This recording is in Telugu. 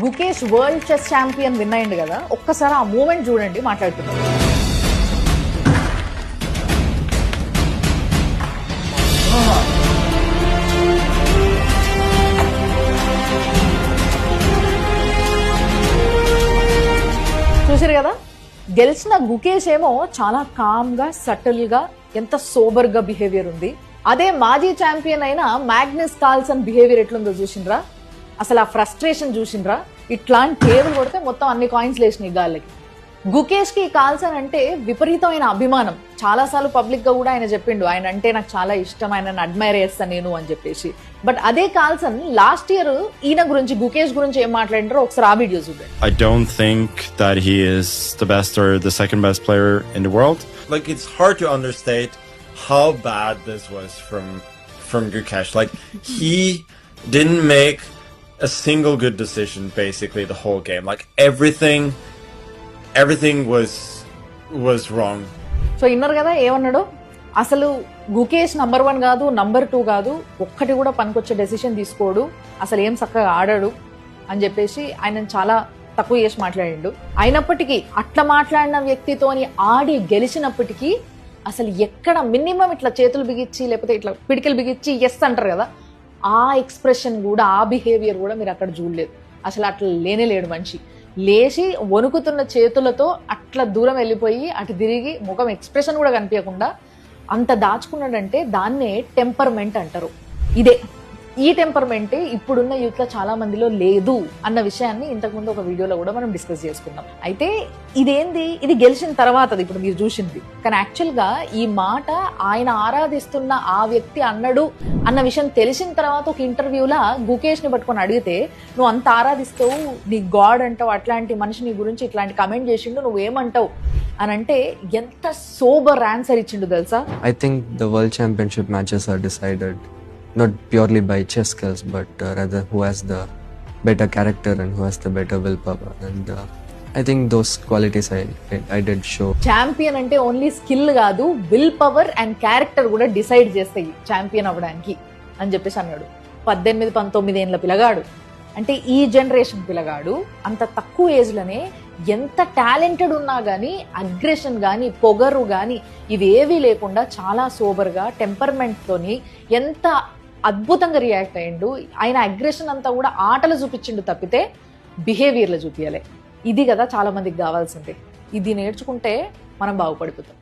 Gukesh world chess champion win అయింది కదా, ఒక్కసారి ఆ మూమెంట్ చూడండి. మాట్లాడుతున్నారు చూసారు కదా. గెలిచిన గుకేష్ ఏమో చాలా కామ్ గా సటిల్ గా ఎంత సోబర్ గా బిహేవియర్ ఉంది. అదే మాజీ ఛాంపియన్ అయిన మ్యాగ్నస్ కార్ల్సన్ బిహేవియర్ ఎట్లుందో చూసిండ్రా. అసలు ఆ ఫ్రస్ట్రేషన్ చూసిండ్రా. ఇట్లాంటి టేబుల్ కొడితే మొత్తం అన్ని కాయిన్స్ లేచినాయి గాలికి. గుకేష్ కి కార్ల్సన్ అంటే విపరీతమైన అభిమానం. చాలా సార్లు పబ్లిక్ గా కూడా ఆయన చెప్పిండు, ఆయన అంటే నాకు చాలా ఇష్టం, ఆయనను అడ్మైర్ చేస్తాను నేను అని చెప్పేసి. బట్ అదే కార్ల్సన్ లాస్ట్ ఇయర్ ఈయన గురించి, గుకేష్ గురించి ఏం మాట్లాడింటారో ఒకసారి ఆ వీడియో చూడండి. I don't think that he is the best or the second best player in the world. Like, it's hard to understate how bad this was from Gukesh. Like, he didn't make a single good decision basically the whole game. Like, everything was wrong. So inner కదా ఏమన్నాడు, అసలు గుకేష్ నంబర్ 1 కాదు, నంబర్ 2 కాదు, ఒక్కటి కూడా పనికొచ్చే డెసిషన్ తీసుకోడు, అసలు ఏం చక్కగా ఆడాడు అని చెప్పేసి ఆయన చాలా తక్కువ చేసి మాట్లాడిండు. అయినప్పటికీ అట్లా మాట్లాడిన వ్యక్తితోని ఆడి గెలిచినప్పటికీ అసలు ఎక్కడ మినిమం ఇట్లా చేతులు బిగించి లేకపోతే ఇట్లా పిడికలు బిగించి ఎస్ అంటారు కదా, ఆ ఎక్స్ప్రెషన్ కూడా, ఆ బిహేవియర్ కూడా మీరు అక్కడ చూడలేదు. అసలు అట్లా లేనేలేడు మనిషి. లేచి వణుకుతున్న చేతులతో అట్లా దూరం వెళ్ళిపోయి అటు తిరిగి ముఖం ఎక్స్ప్రెషన్ కూడా కనిపించకుండా అంత దాచుకున్నాడంటే దాన్నే టెంపర్మెంట్ అంటారు. ఇదే ఈ టెంపర్మెంట్ ఇప్పుడున్న యూత్ లో చాలా మందిలో లేదు అన్న విషయాన్ని ఇంతకుముందు ఒక వీడియోలో కూడా మనం డిస్కస్ చేసుకున్నాం. అయితే ఇదేంది, ఇది గెలిచిన తర్వాత ఇప్పుడు మీరు చూసింది. కానీ యాక్చువల్ గా ఈ మాట ఆయన ఆరాధిస్తున్న ఆ వ్యక్తి అన్నాడు అన్న విషయం తెలిసిన తర్వాత ఒక ఇంటర్వ్యూలా గుకేష్ ని పట్టుకొని అడిగితే, నువ్వు అంత ఆరాధిస్తావు, నీ గాడ్ అంటావు, అట్లాంటి మనిషి నీ గురించి ఇట్లాంటి కమెంట్ చేసిండు, నువ్వేమంటావు అని అంటే ఎంత సోబర్ ఆన్సర్ ఇచ్చిండు తెలుసా. I think the world championship matches are decided not purely by chess skills, but rather who has the better character and who has the better willpower. And I think those qualities I did show. Champion అంటే ఓన్లీ స్కిల్ కాదు, విల్ పవర్ అండ్ క్యారెక్టర్ కూడా డిసైడ్ చేస్తాయి ఛాంపియన్ అవ్వడానికి అని చెప్పేసి అన్నాడు. 18-19 ఏళ్ళ పిల్లగాడు అంటే ఈ జనరేషన్ పిల్లగాడు అంత తక్కువ ఏజ్లోనే ఎంత టాలెంటెడ్ ఉన్నా కానీ అగ్రెషన్ కానీ పొగరు కానీ ఇవేవీ లేకుండా చాలా సోబర్గా టెంపర్మెంట్తోని ఎంత అద్భుతంగా రియాక్ట్ అయ్యిండు. ఆయన అగ్రెషన్ అంతా కూడా ఆటలు చూపించిండు తప్పితే బిహేవియర్లో చూపించాలి. ఇది కదా చాలా మందికి కావాల్సిందే. ఇది నేర్చుకుంటే మనం బాగుపడిపోతాం.